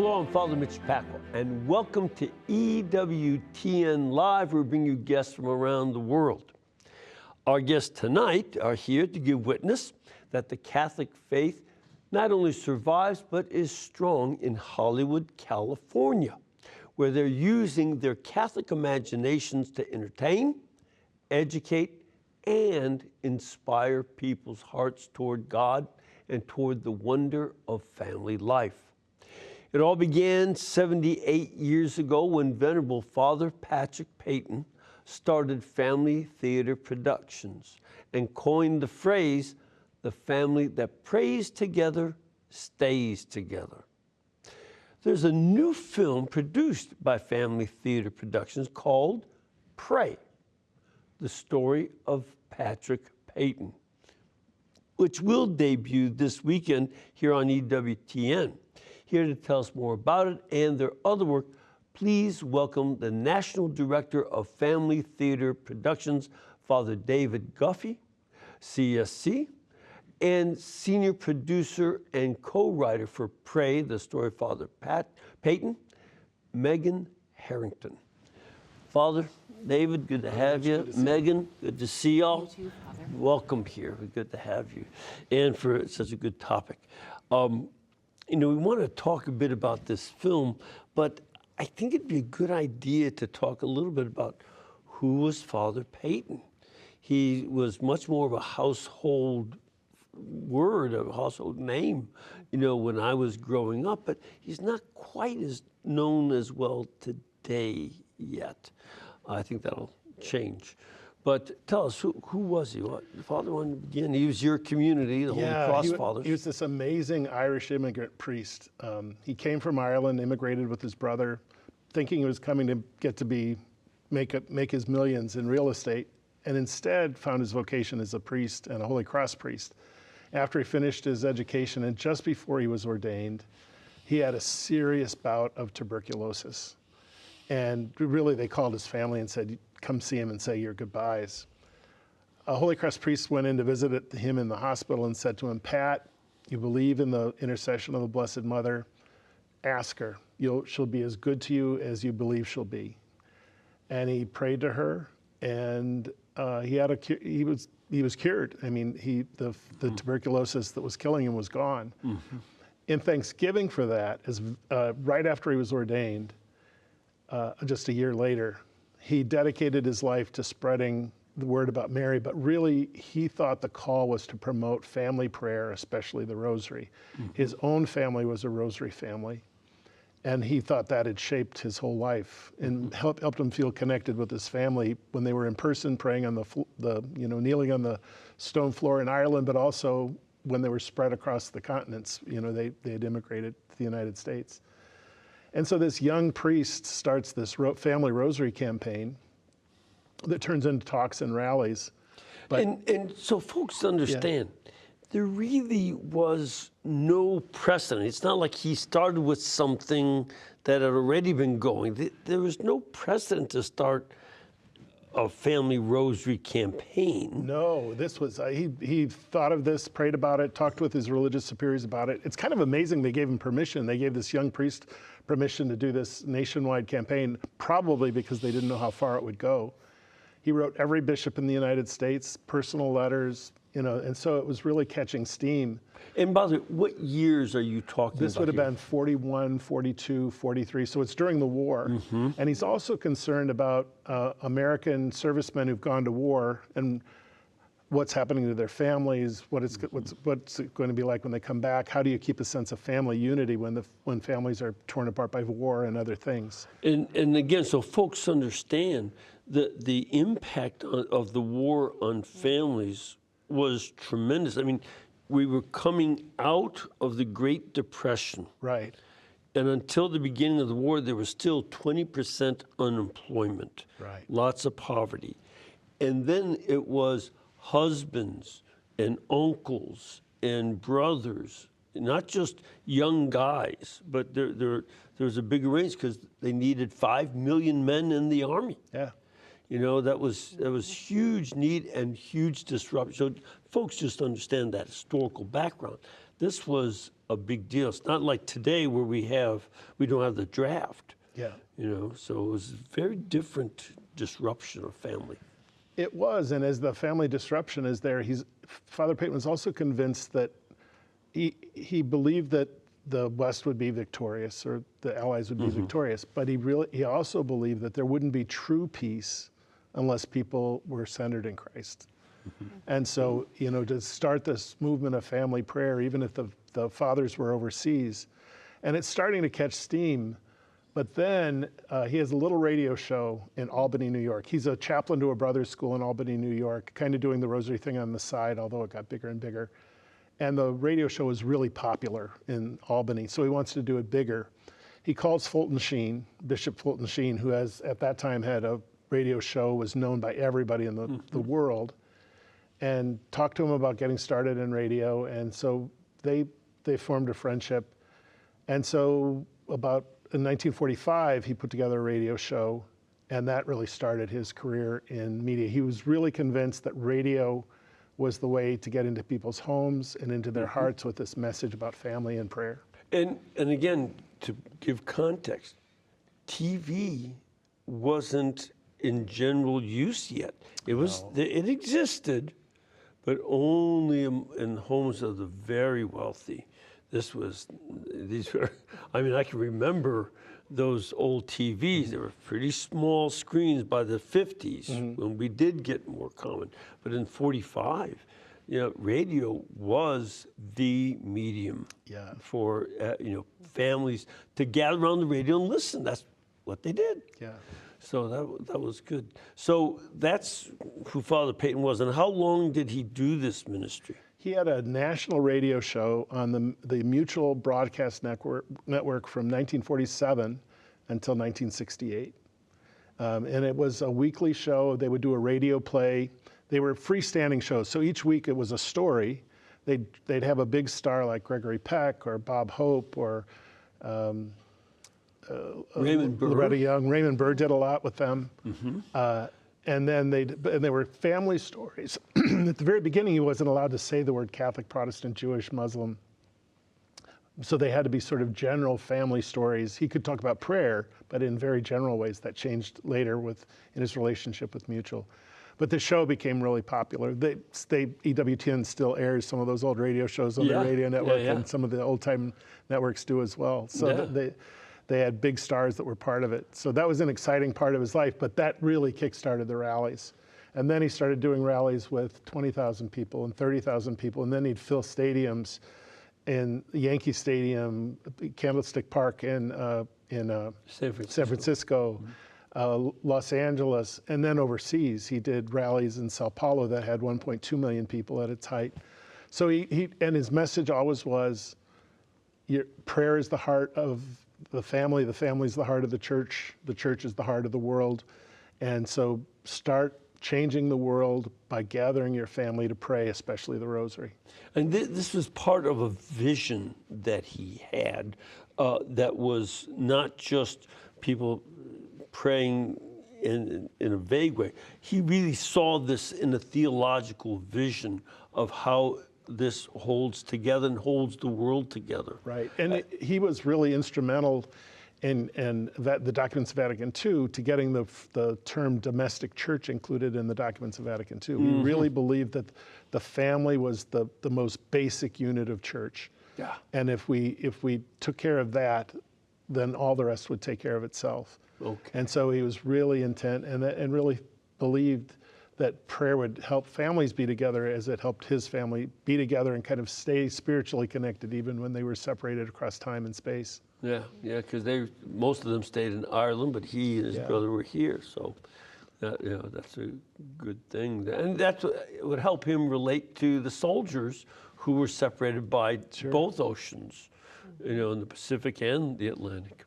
Hello, I'm Father Mitch, and welcome to EWTN Live. We bring you guests from around the world. Our guests tonight are here to give witness that the Catholic faith not only survives, but is strong in Hollywood, California, where they're using their Catholic imaginations to entertain, educate, and inspire people's hearts toward God and toward the wonder of family life. It all began 78 years ago when Venerable Father Patrick Peyton started Family Theater Productions and coined the phrase, "The family that prays together stays together." There's a new film produced by Family Theater Productions called Pray, the story of Patrick Peyton, which will debut this weekend here on EWTN. Here to tell us more about it and their other work, please welcome the National Director of Family Theater Productions, Father David Guffey, CSC, and Senior Producer and co-writer for Pray, the story of Father Peyton, Megan Harrington. Father David, good to have you. Megan, good to see y'all. You too, Father. Welcome here. Good to have you, and for such a good topic. We want to talk a bit about this film, but I think it'd be a good idea to talk a little bit about who was Father Peyton. He was much more of a household word, a household name, when I was growing up, but he's not quite as known as well today yet. I think that'll change. But tell us, who was he? Father, wanted to begin. He was your community, the Holy Cross Fathers. He was this amazing Irish immigrant priest. He came from Ireland, immigrated with his brother, thinking he was coming to get to make his millions in real estate, and instead found his vocation as a priest and a Holy Cross priest. After he finished his education and just before he was ordained, he had a serious bout of tuberculosis. And really, they called his family and said, "Come see him and say your goodbyes." A Holy Cross priest went in to visit him in the hospital and said to him, "Pat, you believe in the intercession of the Blessed Mother? Ask her. She'll be as good to you as you believe she'll be." And he prayed to her, and he was cured. I mean, the tuberculosis that was killing him was gone. Mm-hmm. In Thanksgiving for that, right after he was ordained, just a year later, he dedicated his life to spreading the word about Mary, but really he thought the call was to promote family prayer, especially the Rosary. Mm-hmm. His own family was a Rosary family, and he thought that had shaped his whole life and helped him feel connected with his family when they were in person praying on kneeling on the stone floor in Ireland, but also when they were spread across the continents. They had immigrated to the United States. And so this young priest starts this family rosary campaign that turns into talks and rallies. And so folks understand, there really was no precedent. It's not like he started with something that had already been going. There was no precedent to start a family rosary campaign. No, this was, he thought of this, prayed about it, talked with his religious superiors about it. It's kind of amazing they gave him permission. They gave this young priest permission to do this nationwide campaign, probably because they didn't know how far it would go. He wrote every bishop in the United States, personal letters, and so it was really catching steam. And by the way, what years are you talking about? This would have been 41, 42, 43, so it's during the war. Mm-hmm. And he's also concerned about American servicemen who've gone to war and what's happening to their families, what's it going to be like when they come back. How do you keep a sense of family unity when families are torn apart by war and other things? And again, so folks understand the impact of the war on families was tremendous. I mean, we were coming out of the Great Depression. Right. And until the beginning of the war, there was still 20% unemployment. Right. Lots of poverty. And then it was husbands and uncles and brothers, not just young guys, but there was a big range because they needed 5 million men in the army. Yeah. That was huge need and huge disruption. So folks just understand that historical background. This was a big deal. It's not like today where we don't have the draft. Yeah. You know, so it was a very different disruption of family. It was, and as the family disruption is there, Father Peyton was also convinced that he believed that the West would be victorious, or the Allies would be victorious, but he also believed that there wouldn't be true peace unless people were centered in Christ. And so, you know, to start this movement of family prayer, even if the fathers were overseas, and it's starting to catch steam. But then he has a little radio show in Albany, New York. He's a chaplain to a brothers' school in Albany, New York, kind of doing the rosary thing on the side, although it got bigger and bigger. And the radio show is really popular in Albany, so he wants to do it bigger. He calls Fulton Sheen, Bishop Fulton Sheen, who has at that time had a radio show, was known by everybody in the world, and talked to him about getting started in radio. And so they formed a friendship. And so in 1945, he put together a radio show, and that really started his career in media. He was really convinced that radio was the way to get into people's homes and into their hearts with this message about family and prayer. And again, to give context, TV wasn't in general use yet. It existed, but only in homes of the very wealthy. I can remember those old TVs. They were pretty small screens by the 50s when we did get more common. But in 45, you know, radio was the medium for, families to gather around the radio and listen. That's what they did. Yeah. So that was good. So that's who Father Peyton was. And how long did he do this ministry? He had a national radio show on the Mutual Broadcast Network from 1947 until 1968. And it was a weekly show. They would do a radio play. They were freestanding shows. So each week it was a story. They'd have a big star like Gregory Peck or Bob Hope or Raymond Burr. Loretta Young. Raymond Burr did a lot with them. And then they were family stories. At the very beginning, he wasn't allowed to say the word Catholic, Protestant, Jewish, Muslim. So they had to be sort of general family stories. He could talk about prayer, but in very general ways. That changed later in his relationship with Mutual. But the show became really popular. EWTN still airs some of those old radio shows on the radio network, and some of the old-time networks do as well. So they had big stars that were part of it. So that was an exciting part of his life, but that really kick-started the rallies. And then he started doing rallies with 20,000 people and 30,000 people, and then he'd fill stadiums in Yankee Stadium, Candlestick Park in San Francisco, Los Angeles, and then overseas. He did rallies in Sao Paulo that had 1.2 million people at its height. So and his message always was, prayer is the heart of the family is the heart of the church is the heart of the world. And so start changing the world by gathering your family to pray, especially the Rosary. And this was part of a vision that he had that was not just people praying in a vague way. He really saw this in a theological vision of how this holds together and holds the world together. Right, and he was really instrumental in the documents of Vatican II to getting the term domestic church included in the documents of Vatican II. He really believed that the family was the most basic unit of church. Yeah. And if we took care of that, then all the rest would take care of itself. Okay. And so he was really intent and really believed that prayer would help families be together as it helped his family be together and kind of stay spiritually connected even when they were separated across time and space. Yeah, because most of them stayed in Ireland, but he and his brother were here, so that's a good thing. And that's what would help him relate to the soldiers who were separated by both oceans, in the Pacific and the Atlantic.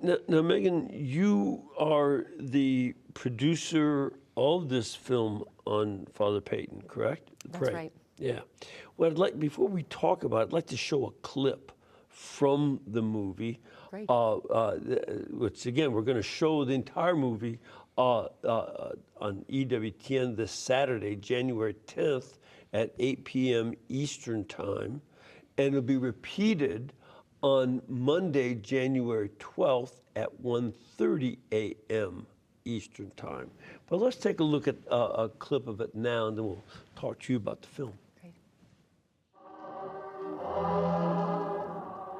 Now, Megan, you are the producer of this film on Father Peyton, correct? That's right. Yeah. Well, before we talk about it, I'd like to show a clip from the movie. Great. Which, again, we're going to show the entire movie on EWTN this Saturday, January 10th at 8 p.m. Eastern Time. and it'll be repeated on Monday, January 12th at 1:30 a.m. Eastern Time. But let's take a look at a clip of it now, and then we'll talk to you about the film.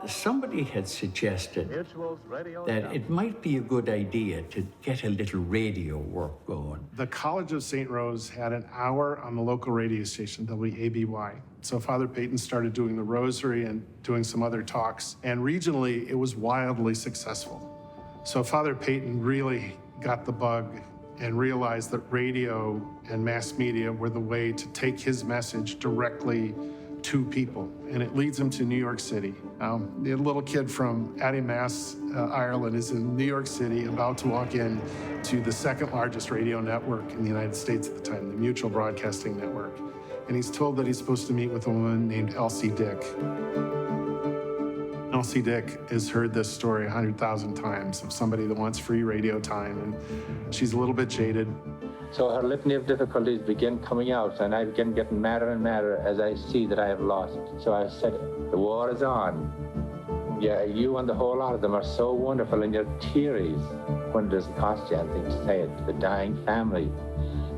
Somebody had suggested that it might be a good idea to get a little radio work going. The College of St. Rose had an hour on the local radio station, WABY. So Father Peyton started doing the Rosary and doing some other talks, and regionally it was wildly successful. So Father Peyton really got the bug and realized that radio and mass media were the way to take his message directly to people, and it leads him to New York City. The little kid from Addie-Mass, Ireland, is in New York City, about to walk in to the second largest radio network in the United States at the time, the Mutual Broadcasting Network. And he's told that he's supposed to meet with a woman named Elsie Dick. Elsie Dick has heard this story 100,000 times of somebody that wants free radio time, and she's a little bit jaded. So her litany of difficulties begin coming out, and I begin getting madder and madder as I see that I have lost. So I said, the war is on. Yeah, you and the whole lot of them are so wonderful, and you're teary when it doesn't cost you anything to say it. The dying family,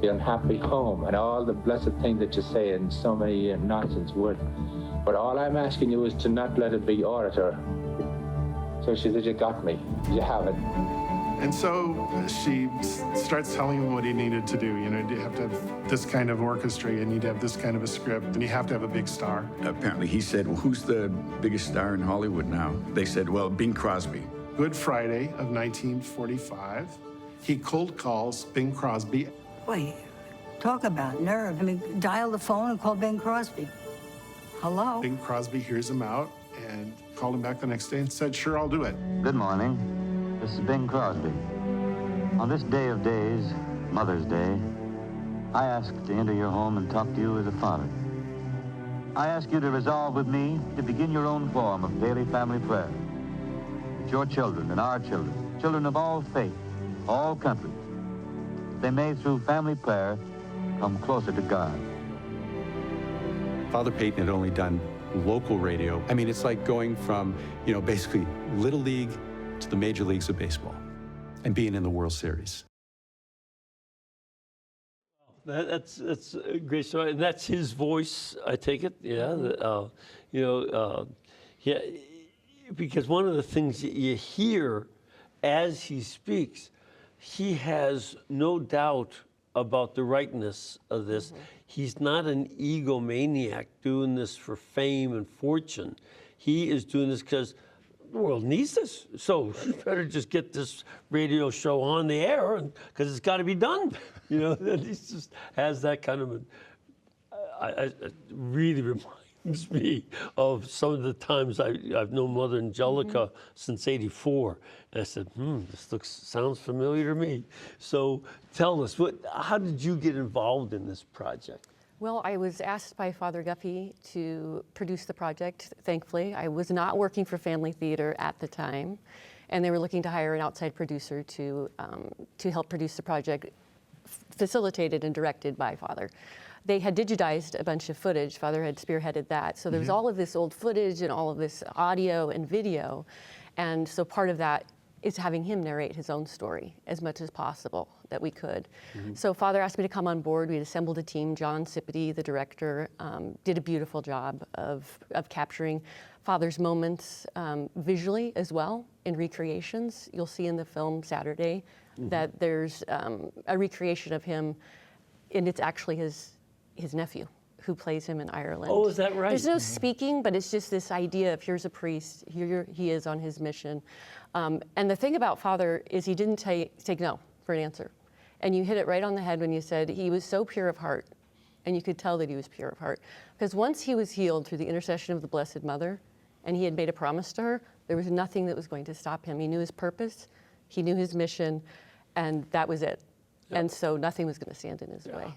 the unhappy home, and all the blessed things that you say in so many nonsense words. But all I'm asking you is to not let it be orator. So she said, you got me. You have it. And so she starts telling him what he needed to do. You know, you have to have this kind of orchestra, you need to have this kind of a script, and you have to have a big star. Apparently he said, well, who's the biggest star in Hollywood now? They said, well, Bing Crosby. Good Friday of 1945, he cold calls Bing Crosby. Boy, talk about nerve. I mean, dial the phone and call Bing Crosby. Hello? Bing Crosby hears him out and called him back the next day and said, sure, I'll do it. Good morning. This is Bing Crosby. On this day of days, Mother's Day, I ask to enter your home and talk to you as a father. I ask you to resolve with me to begin your own form of daily family prayer. That your children and our children, children of all faiths, all countries, they may, through family prayer, come closer to God. Father Peyton had only done local radio. I mean, it's like going from, basically Little League to the major leagues of baseball and being in the World Series. That's a great story, and that's his voice, I take it. Yeah, yeah. Because one of the things that you hear as he speaks, he has no doubt about the rightness of this. Mm-hmm. He's not an egomaniac doing this for fame and fortune. He is doing this because the world needs this. So you better just get this radio show on the air, because it's got to be done. He just has that kind of it really reminds me of some of the times I've known Mother Angelica since '84. And I said, this sounds familiar to me. So tell us, how did you get involved in this project? Well, I was asked by Father Guffey to produce the project, thankfully. I was not working for Family Theater at the time, and they were looking to hire an outside producer to help produce the project, facilitated and directed by Father. They had digitized a bunch of footage. Father had spearheaded that. So there was all of this old footage and all of this audio and video. And so part of that is having him narrate his own story as much as possible that we could. So Father asked me to come on board. We had assembled a team. John Sipity, the director, did a beautiful job of capturing Father's moments visually as well in recreations. You'll see in the film Saturday that there's a recreation of him, and it's actually his nephew who plays him in Ireland. Oh, is that right? There's no speaking, but it's just this idea of here's a priest, here he is on his mission. And the thing about Father is he didn't take no for an answer. And you hit it right on the head when you said he was so pure of heart, and you could tell that he was pure of heart. Because once he was healed through the intercession of the Blessed Mother, and he had made a promise to her, there was nothing that was going to stop him. He knew his purpose, he knew his mission, and that was it. Yep. And so nothing was going to stand in his way.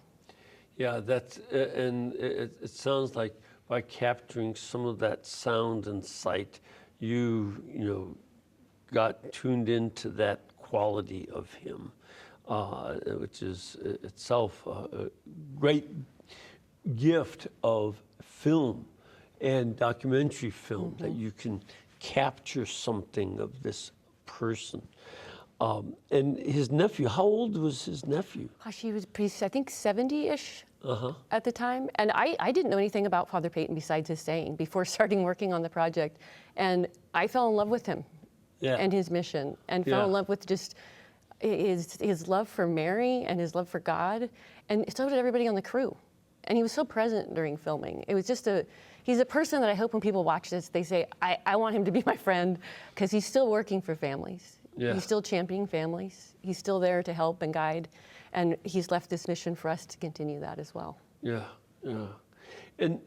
Yeah, that's, and it sounds like by capturing some of that sound and sight, you got tuned into that quality of him, which is itself a great gift of film. and documentary film that you can capture something of this person. And his nephew, how old was his nephew? Gosh, he was pretty, I think 70-ish at the time. And I didn't know anything about Father Peyton besides his saying before starting working on the project. And I fell in love with him and his mission, and fell in love with just his love for Mary and his love for God. And so did everybody on the crew. And he was so present during filming. It was just he's a person that I hope when people watch this, they say, I want him to be my friend, because he's still working for families. Yeah. He's still championing families. He's still there to help and guide. And he's left this mission for us to continue that as well. Yeah, yeah. And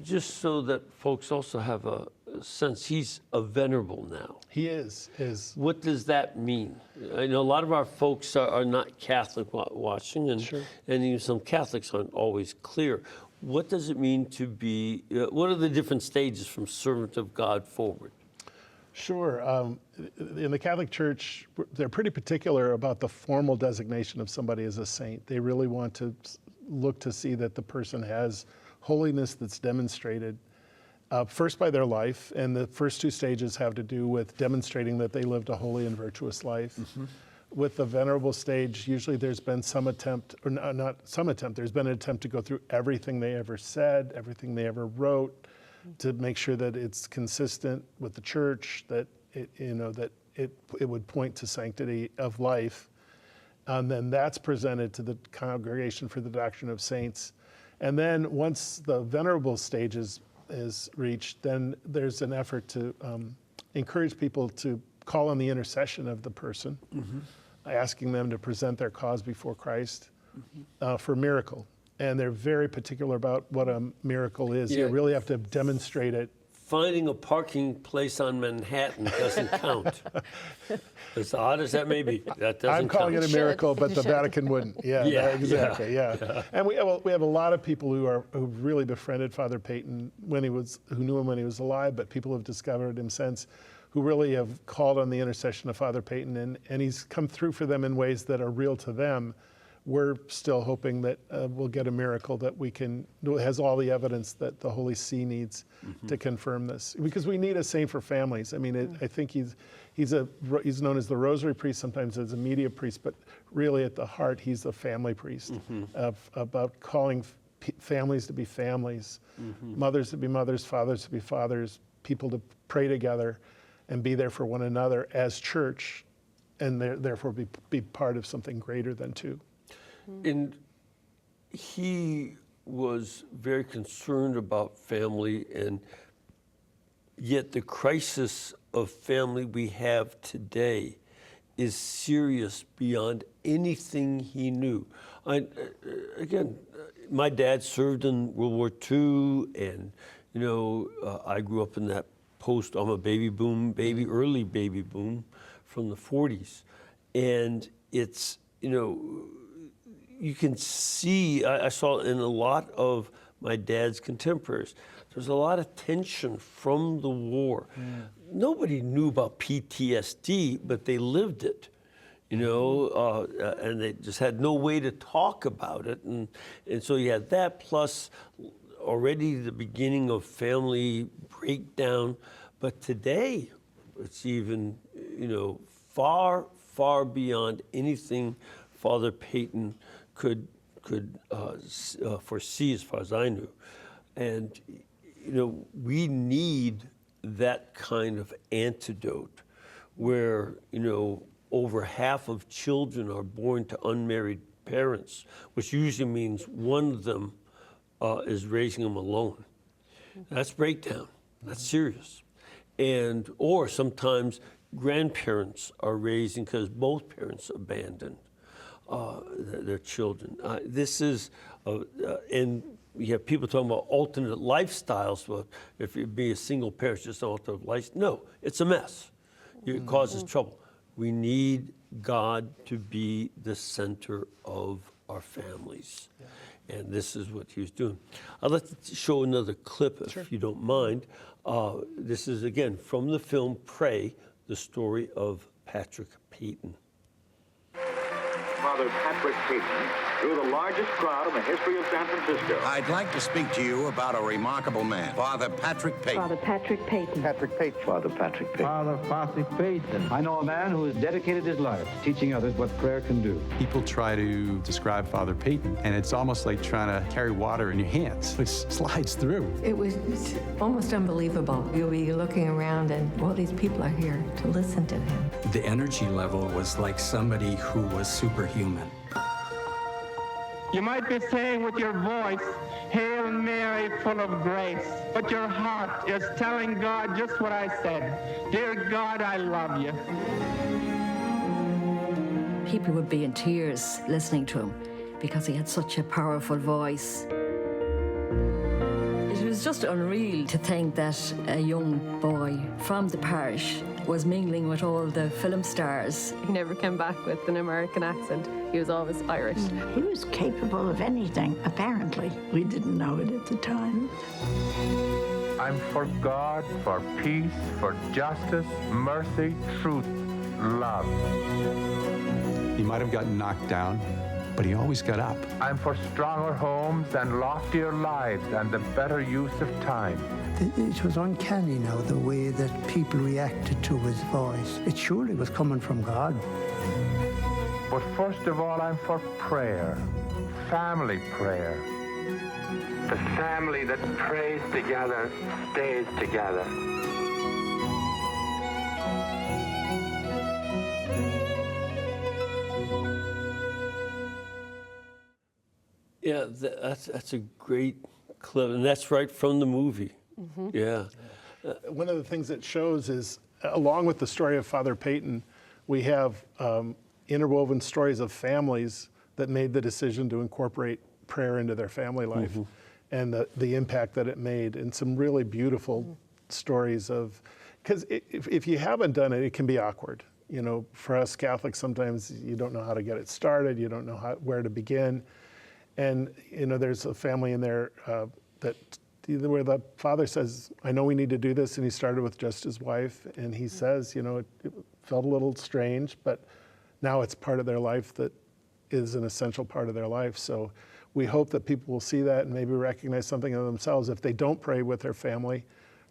just so that folks also have a sense, he's a venerable now. He is. What does that mean? I know a lot of our folks are not Catholic watching, and even some Catholics aren't always clear. What does it mean to be, what are the different stages from servant of God forward? Sure. In the Catholic Church, they're pretty particular about the formal designation of somebody as a saint. They really want to look to see that the person has holiness that's demonstrated first by their life, and the first two stages have to do with demonstrating that they lived a holy and virtuous life. With the venerable stage, usually there's been some attempt, or not some attempt, there's been an attempt to go through everything they ever said, everything they ever wrote, to make sure that it's consistent with the church, that it would point to sanctity of life. And then that's presented to the Congregation for the Doctrine of Saints. And then once the venerable stage is reached, then there's an effort to encourage people to call on the intercession of the person, asking them to present their cause before Christ for miracle. And they're very particular about what a miracle is. You really have to demonstrate it. Finding a parking place on Manhattan doesn't count. As odd as that may be, that doesn't count. I'm calling it a miracle, but the Vatican wouldn't. Exactly. And we have a lot of people who've really befriended Father Peyton who knew him when he was alive, but people have discovered him since, who really have called on the intercession of Father Peyton, and he's come through for them in ways that are real to them. We're still hoping that we'll get a miracle that has all the evidence that the Holy See needs to confirm this. Because we need a saint for families. I mean, I think he's known as the Rosary Priest, sometimes as a media priest, but really at the heart, he's a family priest about calling families to be families, mothers to be mothers, fathers to be fathers, people to pray together and be there for one another as church, and therefore be part of something greater than two. And he was very concerned about family, and yet the crisis of family we have today is serious beyond anything he knew. Again, my dad served in World War II, and I grew up in that I'm a early baby boom from the 40s, and it's you can see, I saw in a lot of my dad's contemporaries, there's a lot of tension from the war. Nobody knew about PTSD, but they lived it, and they just had no way to talk about it. And so you had that, plus already the beginning of family breakdown. But today, it's even, far, far beyond anything Father Peyton could foresee, as far as I knew. And we need that kind of antidote where over half of children are born to unmarried parents, which usually means one of them is raising them alone. That's breakdown. That's serious. Or sometimes grandparents are raising because both parents abandoned their children. This is, and we have people talking about alternate lifestyles. Well, if you be a single parent, it's just an alternate life. No, it's a mess. It causes trouble. We need God to be the center of our families. And this is what he was doing. I'd like to show another clip, if you don't mind. This is, again, from the film Pray, the story of Patrick Peyton. Father Patrick Peyton drew the largest crowd in the history of San Francisco. I'd like to speak to you about a remarkable man, Father Patrick Peyton. Father Patrick Peyton. Patrick Peyton. Father Patrick Peyton. Father Patrick Peyton. I know a man who has dedicated his life to teaching others what prayer can do. People try to describe Father Peyton, and it's almost like trying to carry water in your hands. It slides through. It was almost unbelievable. You'll be looking around and all these people are here to listen to him. The energy level was like somebody who was superhuman. You might be saying with your voice, Hail Mary, full of grace, but your heart is telling God just what I said. Dear God, I love you. People would be in tears listening to him because he had such a powerful voice. It was just unreal to think that a young boy from the parish was mingling with all the film stars. He never came back with an American accent. He was always Irish. He was capable of anything, apparently. We didn't know it at the time. I'm for God, for peace, for justice, mercy, truth, love. He might have gotten knocked down, but he always got up. I'm for stronger homes and loftier lives and the better use of time. It was uncanny now, the way that people reacted to his voice. It surely was coming from God. But first of all, I'm for prayer, family prayer. The family that prays together stays together. Yeah, that's a great clip, and that's right from the movie. Mm-hmm. Yeah. One of the things it shows is, along with the story of Father Peyton, we have interwoven stories of families that made the decision to incorporate prayer into their family life, mm-hmm. and the impact that it made, and some really beautiful mm-hmm. stories of, because if you haven't done it, it can be awkward. You know, for us Catholics, sometimes you don't know how to get it started, you don't know where to begin. And, you know, there's a family in there where the father says, I know we need to do this, and he started with just his wife, and he says, you know, it felt a little strange, but now it's part of their life that is an essential part of their life. So we hope that people will see that and maybe recognize something of themselves if they don't pray with their family,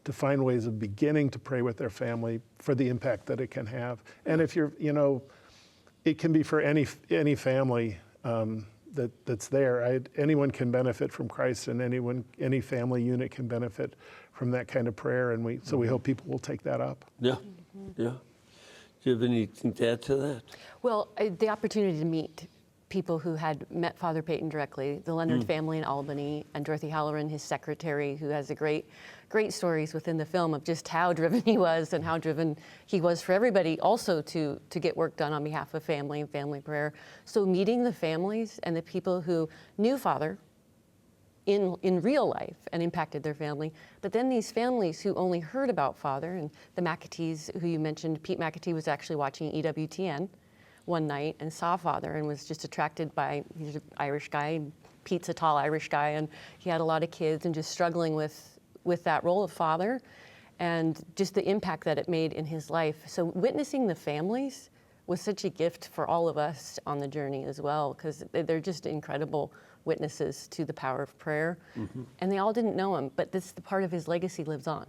to find ways of beginning to pray with their family for the impact that it can have. And if you're, you know, it can be for any family that's there. Anyone can benefit from Christ, and any family unit can benefit from that kind of prayer. And so we hope people will take that up. Yeah, mm-hmm. yeah. Do you have anything to add to that? Well, the opportunity to meet people who had met Father Peyton directly, the Leonard family in Albany, and Dorothy Halloran, his secretary, who has a great stories within the film of just how driven he was and how driven he was for everybody also to get work done on behalf of family and family prayer. So meeting the families and the people who knew Father in real life and impacted their family, but then these families who only heard about Father, and the McAtees, who you mentioned, Pete McAtee was actually watching EWTN one night and saw Father and was just attracted by, he's an Irish guy, Pete's a tall Irish guy, and he had a lot of kids and just struggling with that role of father and just the impact that it made in his life. So witnessing the families was such a gift for all of us on the journey as well, because they're just incredible witnesses to the power of prayer. Mm-hmm. And they all didn't know him, but this the part of his legacy lives on.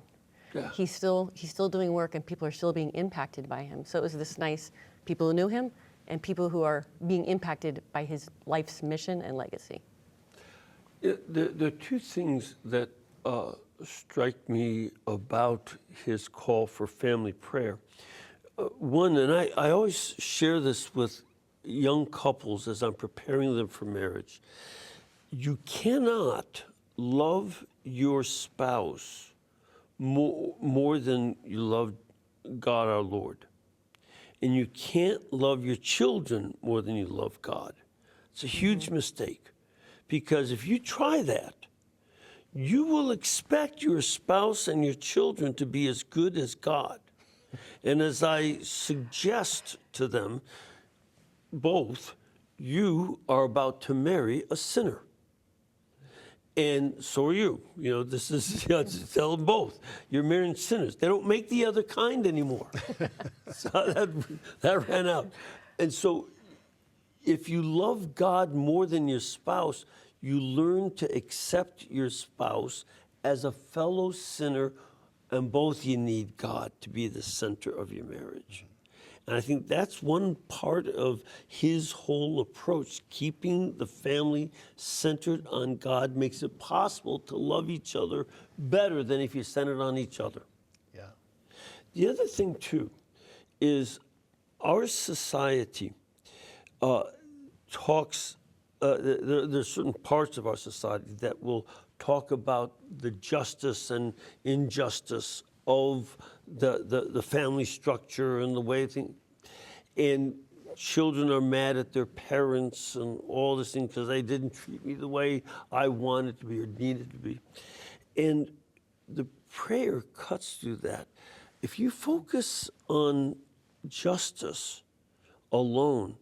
Yeah. He's still doing work, and people are still being impacted by him. So it was this nice, people who knew him and people who are being impacted by his life's mission and legacy. There are two things that strike me about his call for family prayer. One, and I always share this with young couples as I'm preparing them for marriage, you cannot love your spouse more than you love God our Lord. And you can't love your children more than you love God. It's a huge mistake, because if you try that, you will expect your spouse and your children to be as good as God. And as I suggest to them, both, you are about to marry a sinner. And so are you. You know, this is, tell them both. You're marrying sinners. They don't make the other kind anymore. So that ran out. And so if you love God more than your spouse, you learn to accept your spouse as a fellow sinner, and both you need God to be the center of your marriage. And I think that's one part of his whole approach. Keeping the family centered on God makes it possible to love each other better than if you centered on each other. Yeah. The other thing, too, is our society talks, there's certain parts of our society that will talk about the justice and injustice of the family structure and the way things, and children are mad at their parents and all this thing because they didn't treat me the way I wanted to be or needed to be. And the prayer cuts through that. If you focus on justice alone,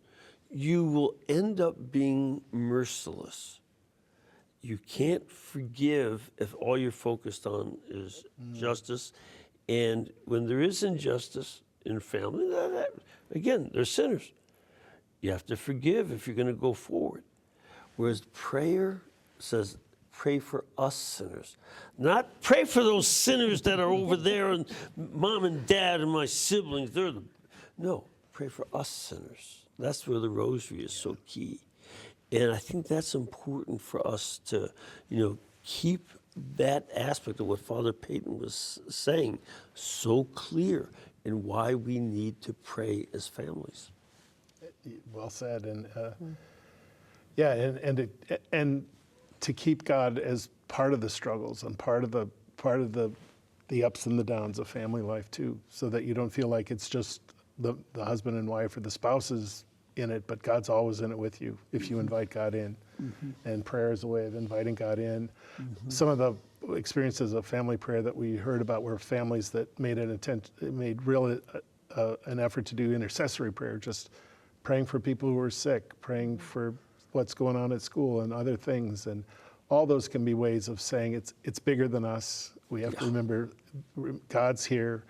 you will end up being merciless. You can't forgive if all you're focused on is justice. And when there is injustice in family, again, they're sinners. You have to forgive if you're going to go forward. Whereas prayer says, pray for us sinners. Not pray for those sinners that are over there and mom and dad and my siblings. No, pray for us sinners. That's where the rosary is so key. And I think that's important for us to, keep that aspect of what Father Peyton was saying so clear in why we need to pray as families. Well said. And and to keep God as part of the struggles and part of the ups and the downs of family life too, so that you don't feel like it's just the husband and wife or the spouses in it, but God's always in it with you if you invite God in. And prayer is a way of inviting God in. Some of the experiences of family prayer that we heard about were families that made an effort to do intercessory prayer, just praying for people who are sick, praying for what's going on at school and other things. And all those can be ways of saying it's bigger than us. We have to remember God's here.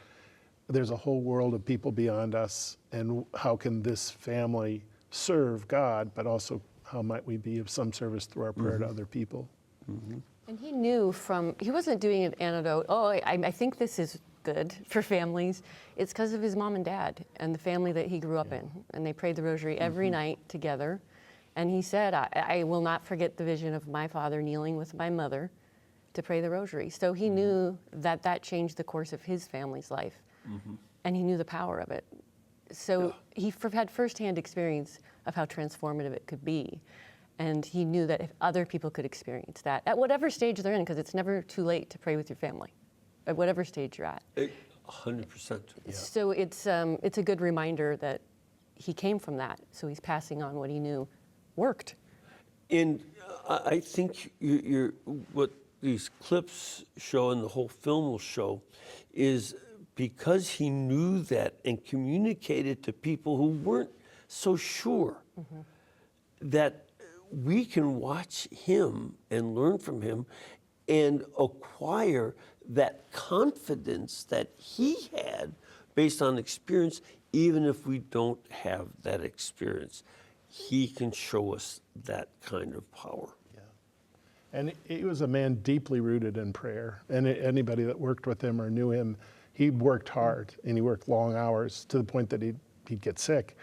There's a whole world of people beyond us, and how can this family serve God, but also how might we be of some service through our prayer to other people? And he knew he wasn't doing an antidote, I think this is good for families. It's because of his mom and dad and the family that he grew up in. And they prayed the rosary every night together. And he said, I will not forget the vision of my father kneeling with my mother to pray the rosary. So he knew that changed the course of his family's life. And he knew the power of it. So he had firsthand experience of how transformative it could be. And he knew that if other people could experience that, at whatever stage they're in, because it's never too late to pray with your family, at whatever stage you're at. 100%. Yeah. So it's a good reminder that he came from that. So he's passing on what he knew worked. And I think what these clips show and the whole film will show is because he knew that and communicated to people who weren't so sure, that we can watch him and learn from him and acquire that confidence that he had based on experience, even if we don't have that experience. He can show us that kind of power. And he was a man deeply rooted in prayer. And anybody that worked with him or knew him, he worked hard and he worked long hours to the point that he'd get sick.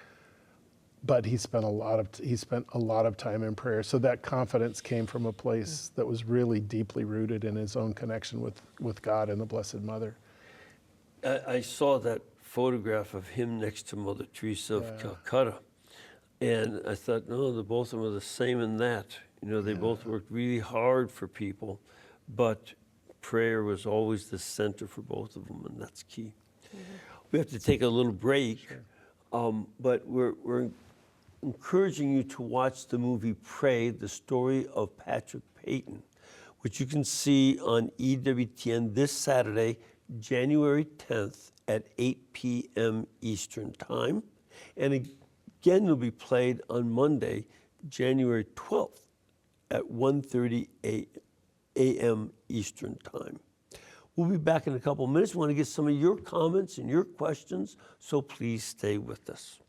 But he spent a lot of time in prayer. So that confidence came from a place that was really deeply rooted in his own connection with God and the Blessed Mother. I saw that photograph of him next to Mother Teresa of Calcutta. And I thought, no, both of them are the same in that. They both worked really hard for people, but prayer was always the center for both of them, and that's key. We have to take a little break, but we're encouraging you to watch the movie Pray, the story of Patrick Peyton, which you can see on EWTN this Saturday, January 10th at 8 p.m. Eastern Time. And again, it'll be played on Monday, January 12th at 1:30 a.m. Eastern Time. We'll be back in a couple of minutes. We want to get some of your comments and your questions, so please stay with us.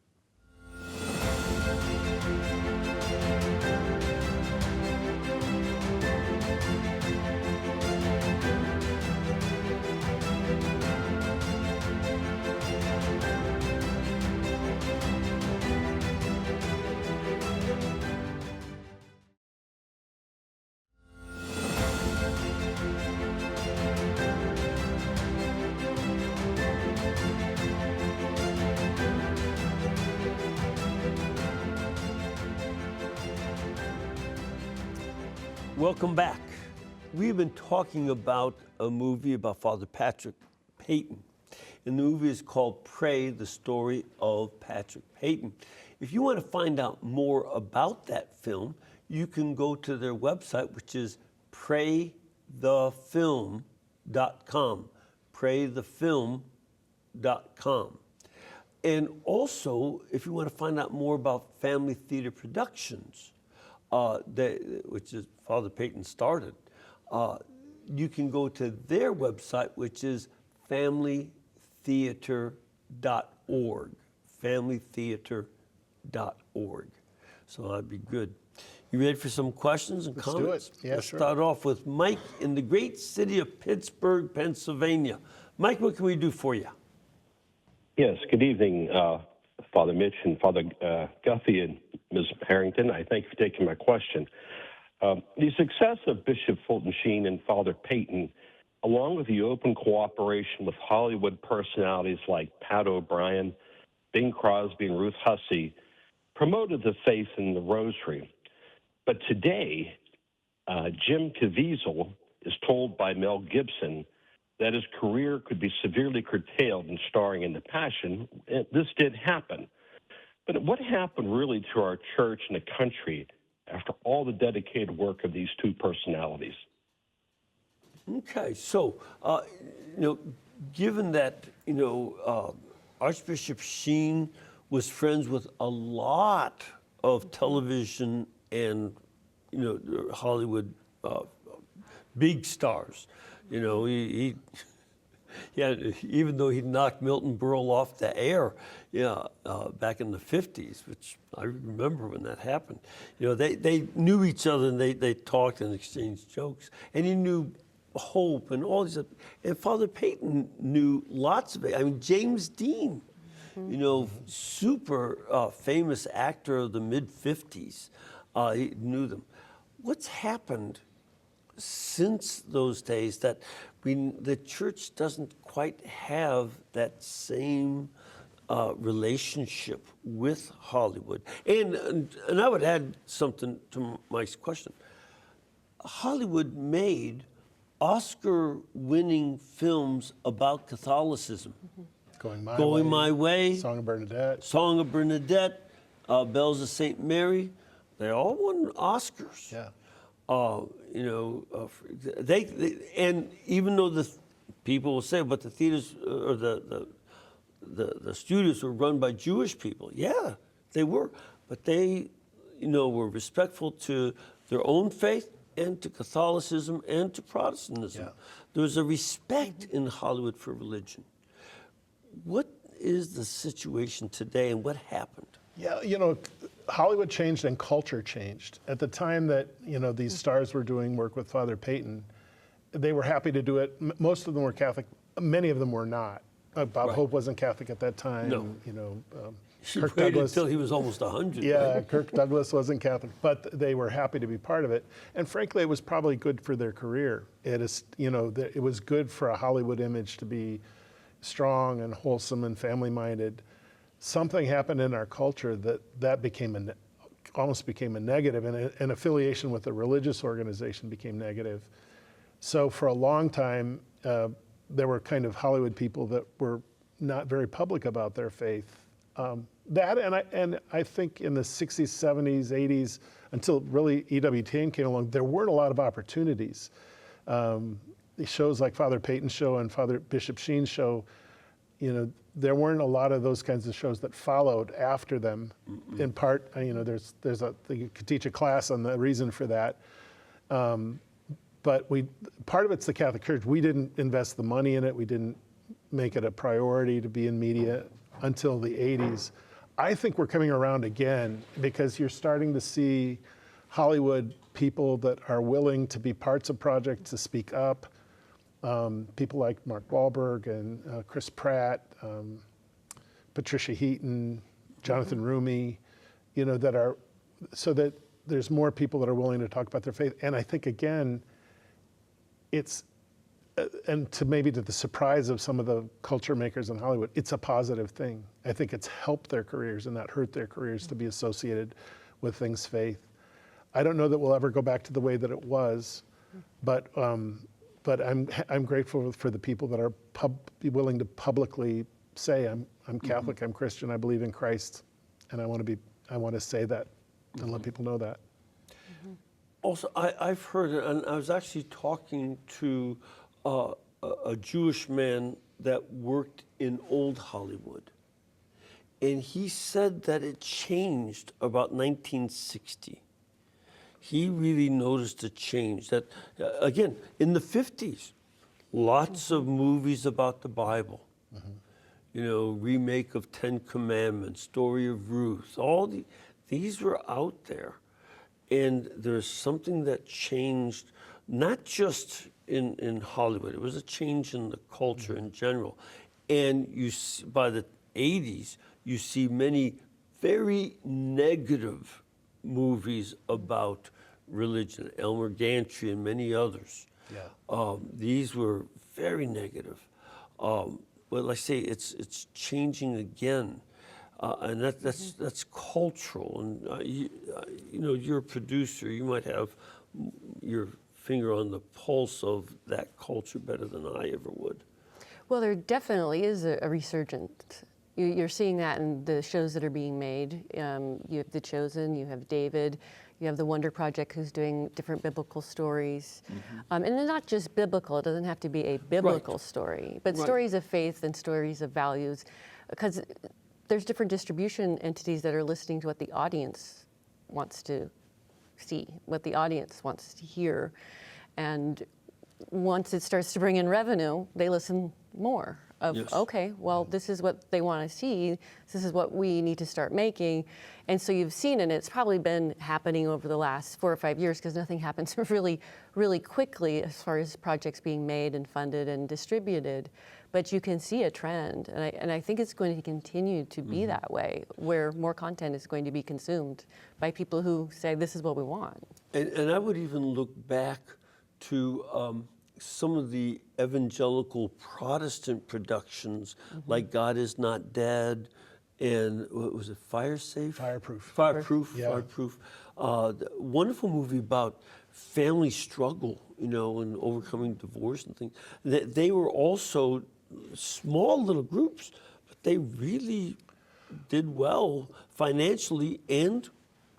Welcome back. We've been talking about a movie about Father Patrick Peyton. And the movie is called Pray, the Story of Patrick Peyton. If you want to find out more about that film, you can go to their website, which is praythefilm.com. Praythefilm.com. And also, if you want to find out more about Family Theater Productions, which is Father Peyton started, you can go to their website, which is familytheater.org. Familytheater.org. So that'd be good. You ready for some questions and comments? Let's do it. Yeah, Let's sure. start off with Mike in the great city of Pittsburgh, Pennsylvania. Mike, what can we do for you? Yes, good evening, Father Mitch and Father Guffey and Ms. Harrington. I thank you for taking my question. The success of Bishop Fulton Sheen and Father Peyton, along with the open cooperation with Hollywood personalities like Pat O'Brien, Bing Crosby, and Ruth Hussey, promoted the faith in the Rosary. But today, Jim Caviezel is told by Mel Gibson that his career could be severely curtailed in starring in The Passion. This did happen. But what happened really to our church and the country after all the dedicated work of these two personalities? Okay, so, given that, Archbishop Sheen was friends with a lot of television and, Hollywood big stars. He even though he knocked Milton Berle off the air, back in the 50s, which I remember when that happened. They knew each other and they talked and exchanged jokes. And he knew Hope and all these. And Father Peyton knew lots of it. I mean, James Dean, super famous actor of the mid-50s. He knew them. What's happened since those days that the church doesn't quite have that same relationship with Hollywood? And I would add something to Mike's question. Hollywood made Oscar-winning films about Catholicism. Going My Way, Song of Bernadette, Bells of St. Mary. They all won Oscars. Yeah. And even though the people will say, but the theaters or the studios were run by Jewish people. Yeah, they were, but they, were respectful to their own faith and to Catholicism and to Protestantism. Yeah. There was a respect in Hollywood for religion. What is the situation today, and what happened? Yeah, Hollywood changed and culture changed. At the time that, these stars were doing work with Father Peyton, they were happy to do it. Most of them were Catholic. Many of them were not. Bob Hope wasn't Catholic at that time. No. Kirk Douglas, until he was almost 100. Yeah, right? Kirk Douglas wasn't Catholic, but they were happy to be part of it. And frankly, it was probably good for their career. It is, it was good for a Hollywood image to be strong and wholesome and family-minded. Something happened in our culture that became almost became a negative, and an affiliation with a religious organization became negative. So for a long time, there were kind of Hollywood people that were not very public about their faith. And I think in the 60s, 70s, 80s, until really EWTN came along, there weren't a lot of opportunities. Shows like Father Peyton's show and Father Bishop Sheen's show, there weren't a lot of those kinds of shows that followed after them. Mm-hmm. In part, you could teach a class on the reason for that. But part of it's the Catholic Church. We didn't invest the money in it. We didn't make it a priority to be in media until the 80s. I think we're coming around again because you're starting to see Hollywood people that are willing to be parts of projects, to speak up. People like Mark Wahlberg and Chris Pratt, Patricia Heaton, Jonathan Rumi, so that there's more people that are willing to talk about their faith. And I think, again, and to the surprise of some of the culture makers in Hollywood, it's a positive thing. I think it's helped their careers and not hurt their careers to be associated with things faith. I don't know that we'll ever go back to the way that it was, but I'm grateful for the people that are willing to publicly say I'm Catholic, I'm Christian, I believe in Christ, and I want to say that and let people know that. Also, I've heard, and I was actually talking to a Jewish man that worked in old Hollywood, and he said that it changed about 1960. He really noticed a change that, again, in the 50s, lots of movies about the Bible, you know, remake of Ten Commandments, Story of Ruth, these were out there. And there's something that changed, not just in Hollywood, it was a change in the culture in general. And you see, by the 80s, you see many very negative movies about religion, Elmer Gantry and many others. Yeah. These were very negative. But like I say, it's changing again. And that's cultural, and you know, you're a producer. You might have your finger on the pulse of that culture better than I ever would. Well, there definitely is a resurgence. You're seeing that in the shows that are being made. You have The Chosen, you have David, you have the Wonder Project, who's doing different biblical stories, and they're not just biblical. It doesn't have to be a biblical story, but stories of faith and stories of values, because there's different distribution entities that are listening to what the audience wants to see, what the audience wants to hear. And once it starts to bring in revenue, they listen more of, okay, well, this is what they want to see. This is what we need to start making. And so you've seen, and it's probably been happening over the last 4 or 5 years, because nothing happens really, really quickly as far as projects being made and funded and distributed. But you can see a trend, and I think it's going to continue to be that way, where more content is going to be consumed by people who say, this is what we want. And I would even look back to some of the evangelical Protestant productions, like God Is Not Dead, and what was it, Fireproof. Fireproof. Wonderful movie about family struggle, you know, and overcoming divorce and things. They were also small little groups, but they really did well financially, and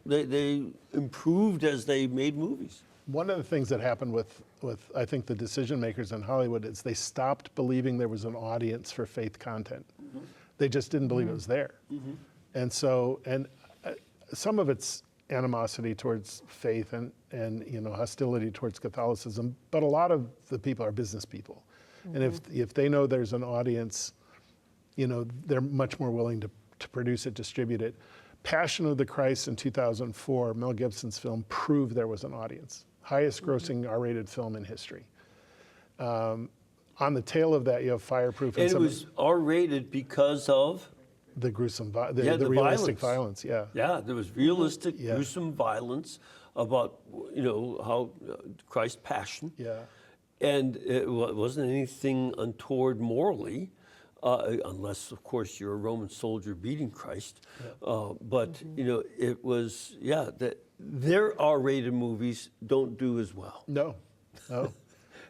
they improved as they made movies. One of the things that happened with I think the decision makers in Hollywood is they stopped believing there was an audience for faith content. They just didn't believe it was there. And so, some of it's animosity towards faith and you know, hostility towards Catholicism, but a lot of the people are business people. And if they know there's an audience, you know, they're much more willing to produce it, distribute it. Passion of the Christ in 2004, Mel Gibson's film, proved there was an audience. Highest grossing R-rated film in history. On the tail of that, you have Fireproof. And it was R-rated because of? The gruesome, the realistic violence, yeah. Yeah, there was realistic, gruesome violence about, you know, how Christ's passion. Yeah. And it wasn't anything untoward morally, unless, of course, you're a Roman soldier beating Christ. But, you know, it was, that their R-rated movies don't do as well. No.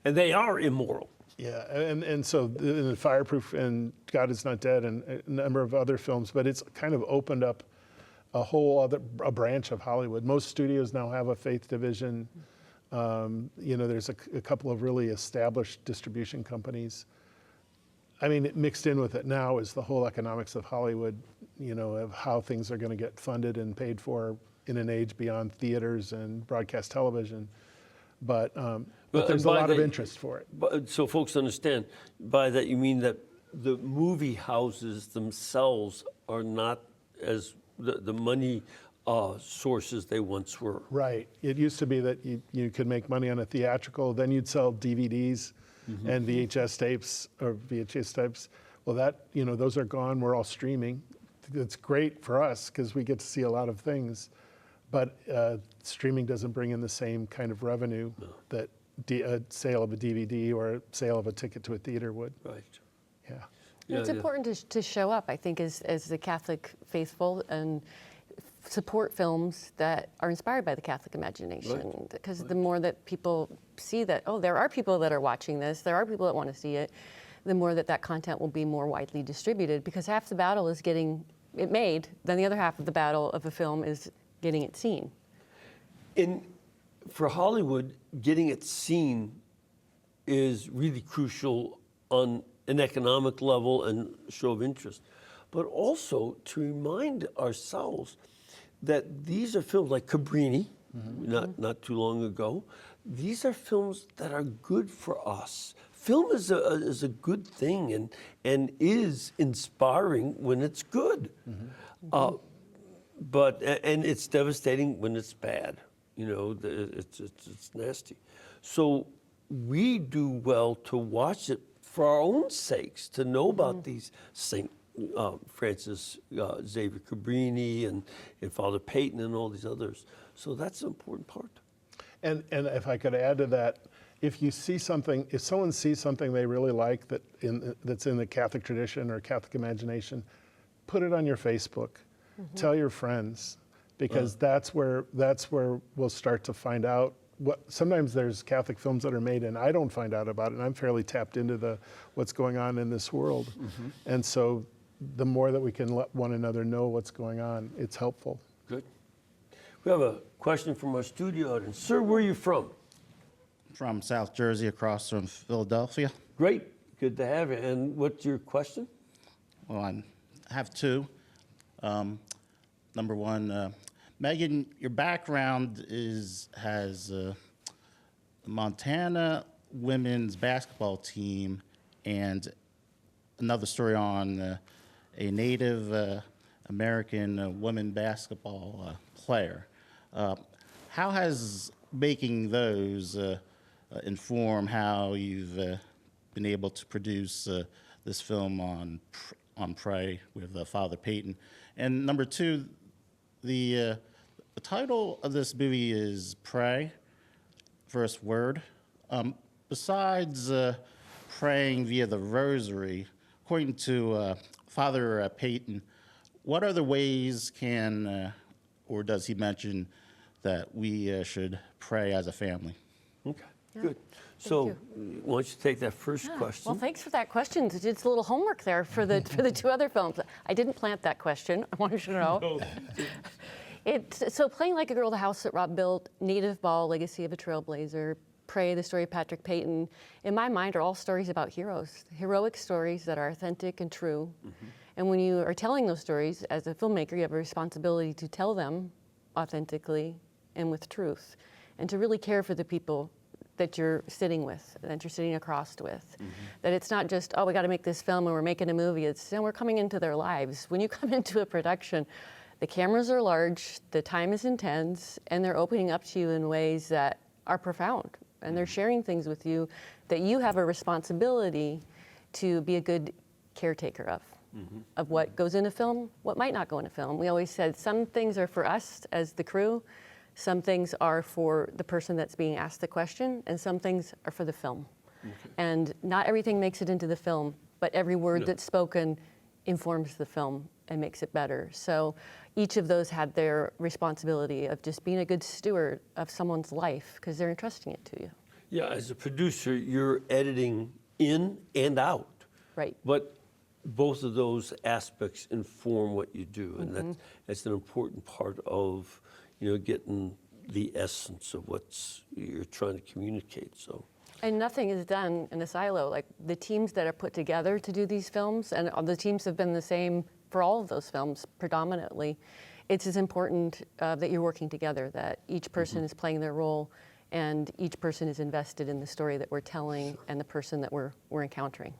And they are immoral. Yeah, and so the Fireproof and God Is Not Dead and a number of other films, but it's kind of opened up a whole other branch of Hollywood. Most studios now have a faith division. You know, there's a couple of really established distribution companies. I mean, mixed in with it now is the whole economics of Hollywood, you know, of how things are going to get funded and paid for in an age beyond theaters and broadcast television. But there's a lot of interest for it. But, so folks understand, by that you mean that the movie houses themselves are not as the money sources they once were. Right. It used to be that you could make money on a theatrical, then you'd sell DVDs and VHS tapes or VHS tapes. Well, that, you know, those are gone. We're all streaming. It's great for us because we get to see a lot of things. But streaming doesn't bring in the same kind of revenue that a sale of a DVD or a sale of a ticket to a theater would. Right. Yeah. It's important to show up, I think, as the Catholic faithful, and support films that are inspired by the Catholic imagination, because the more that people see that, oh, there are people that are watching this, there are people that want to see it, the more that content will be more widely distributed, because half the battle is getting it made, then the other half of the battle of a film is getting it seen. For Hollywood, getting it seen is really crucial on an economic level and show of interest, but also to remind ourselves that these are films like Cabrini, not too long ago. These are films that are good for us. Film is a good thing and is inspiring when it's good, but it's devastating when it's bad. You know, it's nasty. So we do well to watch it for our own sakes, to know about these St. Francis Xavier Cabrini and Father Peyton and all these others. So that's an important part. And if I could add to that, if you see something, if someone sees something they really like that's in the Catholic tradition or Catholic imagination, put it on your Facebook. Tell your friends, because that's where we'll start to find out sometimes there's Catholic films that are made and I don't find out about it, and I'm fairly tapped into what's going on in this world. And so the more that we can let one another know what's going on, it's helpful. Good. We have a question from our studio audience. Sir, where are you from? From South Jersey, across from Philadelphia. Great. Good to have you. And what's your question? Well, I have two. Number one, Megan, your background has Montana women's basketball team and another story on a Native American women basketball player. How has making those inform how you've been able to produce this film on Pray with Father Peyton? And number two, the title of this movie is Pray, first word. Besides praying via the Rosary, according to Father Peyton, what other ways can, or does he mention that we should pray as a family? Okay, good. So why don't you take that first question? Well, thanks for that question. It's a little homework there for the two other films. I didn't plant that question. I wanted you to know. So Playing Like a Girl, the house that Rob built, Native Ball, Legacy of a Trailblazer, Pray, the story of Patrick Peyton, in my mind are all stories about heroes, heroic stories that are authentic and true. And when you are telling those stories, as a filmmaker, you have a responsibility to tell them authentically and with truth, and to really care for the people that you're sitting with, that you're sitting across with. That it's not just, oh, we got to make this film and we're making a movie. It's, and we're coming into their lives. When you come into a production, the cameras are large, the time is intense, and they're opening up to you in ways that are profound. And they're sharing things with you that you have a responsibility to be a good caretaker of what goes in a film, what might not go in a film. We always said some things are for us as the crew, some things are for the person that's being asked the question, and some things are for the film. And not everything makes it into the film, but every word that's spoken informs the film and makes it better. So each of those had their responsibility of just being a good steward of someone's life because they're entrusting it to you. Yeah, as a producer, you're editing in and out. Right. But both of those aspects inform what you do, and that's an important part of, you know, getting the essence of what you're trying to communicate. So. And nothing is done in a silo. Like the teams that are put together to do these films, and the teams have been the same for all of those films predominantly. It's as important that you're working together, that each person is playing their role and each person is invested in the story that we're telling and the person that we're encountering.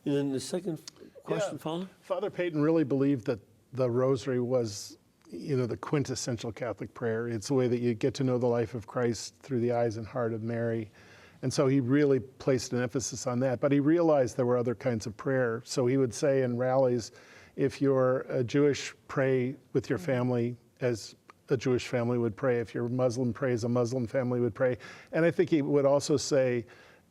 And then the second question, Father? Father Peyton really believed that the Rosary was, you know, the quintessential Catholic prayer. It's the way that you get to know the life of Christ through the eyes and heart of Mary. And so he really placed an emphasis on that. But he realized there were other kinds of prayer. So he would say in rallies, if you're a Jewish, pray with your family as a Jewish family would pray. If you're Muslim, pray as a Muslim family would pray. And I think he would also say,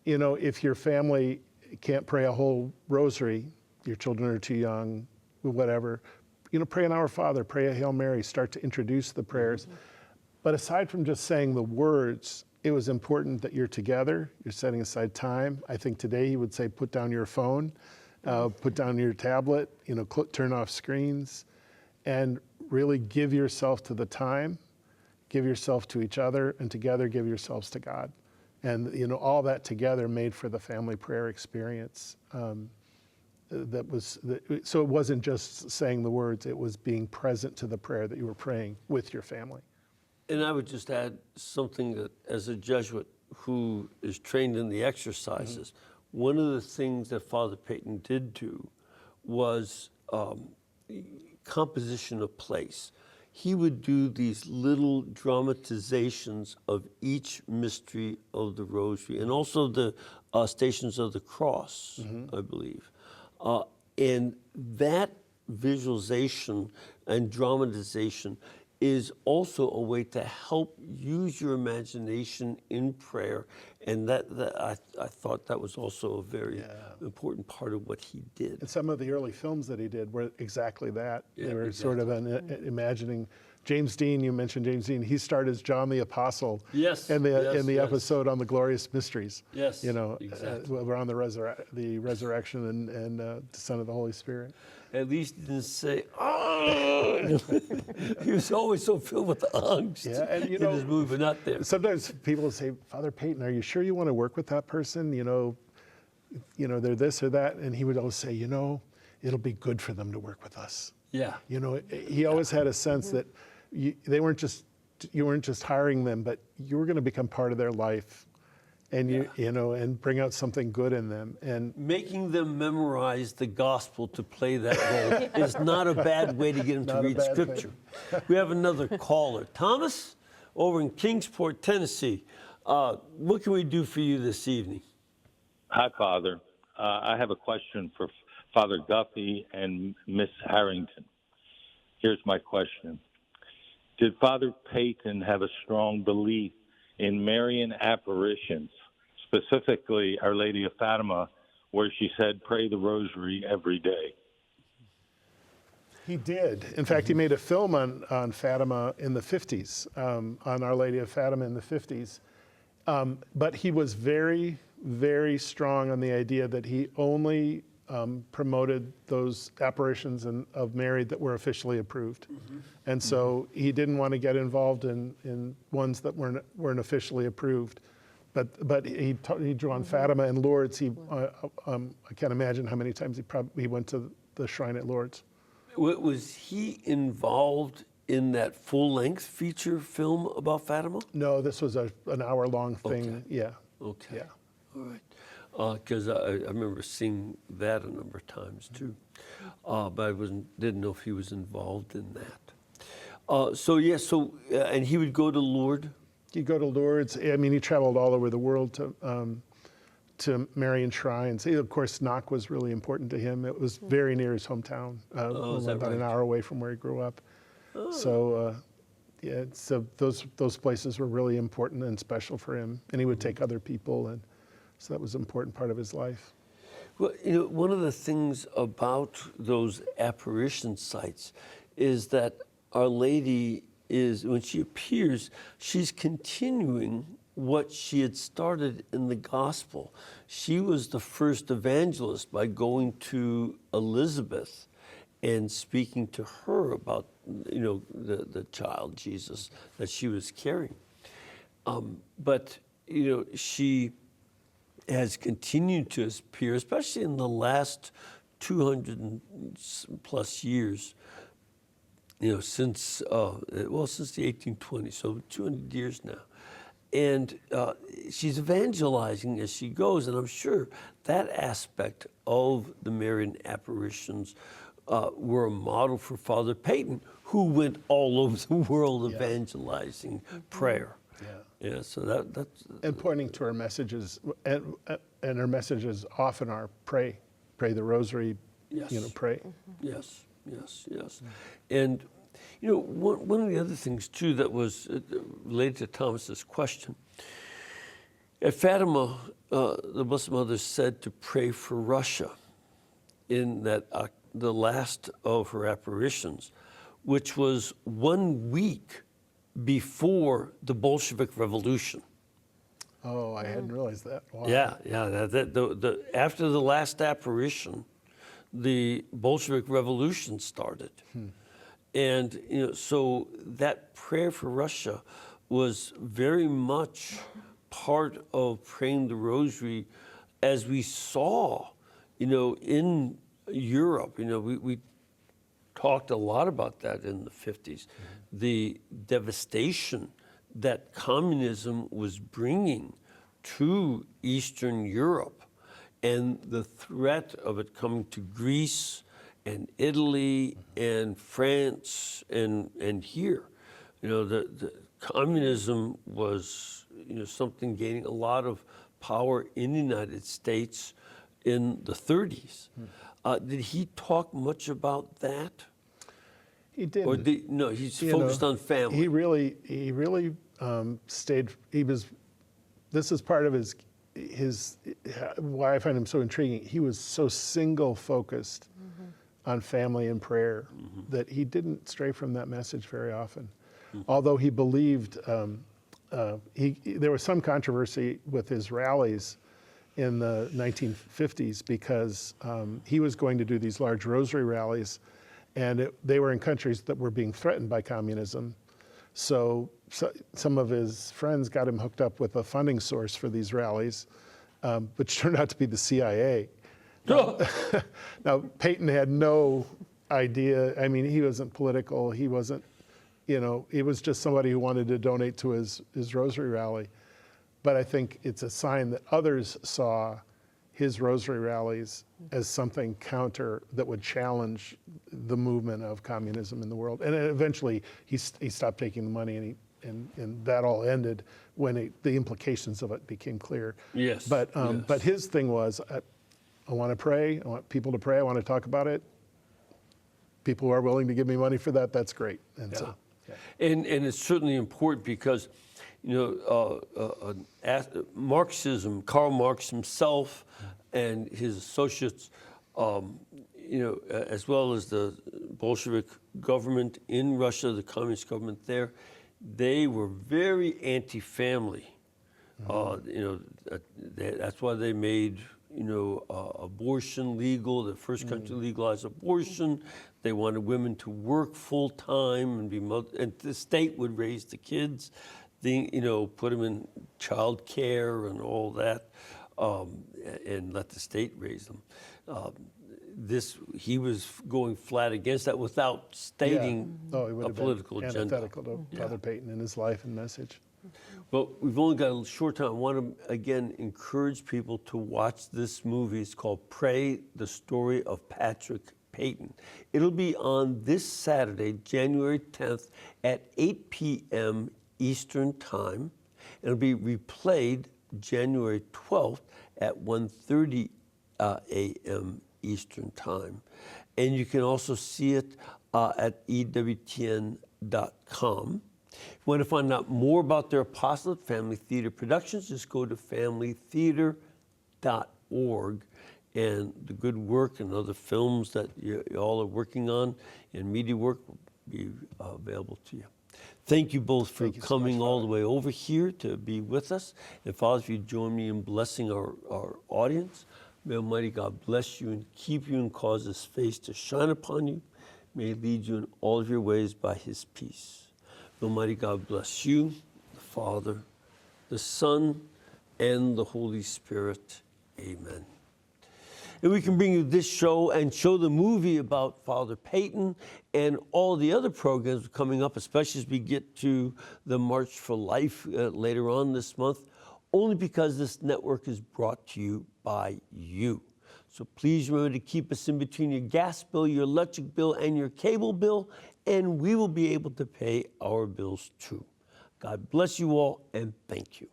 you know, if your family can't pray a whole rosary, your children are too young, whatever, pray an Our Father, pray a Hail Mary, start to introduce the prayers. But aside from just saying the words, it was important that you're together, you're setting aside time. I think today he would say, put down your phone, put down your tablet, turn off screens, and really give yourself to the time, give yourself to each other, and together give yourselves to God. And all that together made for the family prayer experience. So it wasn't just saying the words, it was being present to the prayer that you were praying with your family. And I would just add something that, as a Jesuit who is trained in the exercises, one of the things that Father Peyton did do was composition of place. He would do these little dramatizations of each mystery of the Rosary, and also the Stations of the Cross, I believe. And that visualization and dramatization is also a way to help use your imagination in prayer. And I thought that was also a very important part of what he did. And some of the early films that he did were exactly that. Yeah, they were exactly. sort of imagining. James Dean, you mentioned James Dean, he starred as John the Apostle in the episode on the Glorious Mysteries. Yes, exactly. Around the resurrection and the Son of the Holy Spirit. At least he didn't say, oh! He was always so filled with angst and in his movie, but not there. Sometimes people say, Father Peyton, are you sure you want to work with that person? They're this or that. And he would always say, it'll be good for them to work with us. Yeah. He always had a sense that you weren't just hiring them, but you were going to become part of their life, and and bring out something good in them. And making them memorize the gospel to play that role is not a bad way to get them to read scripture. We have another caller, Thomas, over in Kingsport, Tennessee. What can we do for you this evening? Hi, Father. I have a question for Father Guffey and Miss Harrington. Here's my question. Did Father Peyton have a strong belief in Marian apparitions, specifically Our Lady of Fatima, where she said, pray the rosary every day? He did. In fact, he made a film on Fatima in the 50s, on Our Lady of Fatima in the 50s. But he was very, very strong on the idea that he only promoted those apparitions of Mary that were officially approved. And so he didn't want to get involved in ones that weren't officially approved. But he drew on Fatima and Lourdes. I can't imagine how many times he went to the shrine at Lourdes. Was he involved in that full-length feature film about Fatima? No, this was an hour-long thing. Okay. Yeah. Okay. Yeah. All right. Because I remember seeing that a number of times too, but I didn't know if he was involved in that. And he would go to Lourdes. He'd go to Lourdes. I mean, he traveled all over the world to Marian shrines. Of course, Knock was really important to him. It was very near his hometown, about an hour away from where he grew up. Oh. So, so those places were really important and special for him. And he would take other people, and so that was an important part of his life. Well, one of the things about those apparition sites is that Our Lady is, when she appears, she's continuing what she had started in the gospel. She was the first evangelist by going to Elizabeth and speaking to her about, the child Jesus that she was carrying. But she has continued to appear, especially in the last 200 plus years, since the 1820s, so 200 years now. And she's evangelizing as she goes, and I'm sure that aspect of the Marian apparitions were a model for Father Peyton, who went all over the world evangelizing prayer. Yeah, so that's... And pointing to her messages, and her messages often are pray the rosary, pray. Yes. And, one of the other things, too, that was related to Thomas's question, at Fatima, the Blessed Mother said to pray for Russia in that the last of her apparitions, which was 1 week before the Bolshevik Revolution. Oh, I hadn't realized that. Wow. Yeah. After the last apparition, the Bolshevik Revolution started. And so that prayer for Russia was very much part of praying the Rosary, as we saw, in Europe. We talked a lot about that in the 50s, the devastation that communism was bringing to Eastern Europe, and the threat of it coming to Greece and Italy and France and here. The communism was something gaining a lot of power in the United States in the 30s. Did he talk much about that? He didn't. Or no, he's focused on family. He really stayed. This is part of his why I find him so intriguing. He was so single focused on family and prayer that he didn't stray from that message very often. Although he believed, there was some controversy with his rallies in the 1950s because he was going to do these large rosary rallies, and they were in countries that were being threatened by communism. So some of his friends got him hooked up with a funding source for these rallies, which turned out to be the CIA. Now, Peyton had no idea. I mean, he wasn't political. He wasn't, he was just somebody who wanted to donate to his Rosary rally. But I think it's a sign that others saw his Rosary rallies as something counter that would challenge the movement of communism in the world. And eventually he stopped taking the money, and that all ended when the implications of it became clear. Yes. But his thing was, I want to pray. I want people to pray. I want to talk about it. People who are willing to give me money for that, that's great. And so, and it's certainly important because, Marxism, Karl Marx himself and his associates, as well as the Bolshevik government in Russia, the communist government there, they were very anti-family. That's why they made abortion legal, the first country to legalize abortion. They wanted women to work full time and the state would raise the kids, put them in child care and all that, and let the state raise them. He was going flat against that without stating a political agenda. Antithetical to Father Peyton in his life and message. Well, we've only got a short time. I want to, again, encourage people to watch this movie. It's called Pray, the Story of Patrick Peyton. It'll be on this Saturday, January 10th at 8 p.m. Eastern Time. It'll be replayed January 12th at 1:30 a.m. Eastern Time. And you can also see it at EWTN.com. If you want to find out more about their apostolate, Family Theater Productions, just go to familytheater.org, and the good work and other films that you all are working on and media work will be available to you. Thank you both for coming all the way over here to be with us. And Father, if you join me in blessing our audience, may Almighty God bless you and keep you and cause His face to shine upon you. May He lead you in all of your ways by His peace. Almighty God bless you, the Father, the Son, and the Holy Spirit. Amen. And we can bring you this show and show the movie about Father Peyton and all the other programs coming up, especially as we get to the March for Life later on this month, only because this network is brought to you by you. So please remember to keep us in between your gas bill, your electric bill, and your cable bill, and we will be able to pay our bills too. God bless you all, and thank you.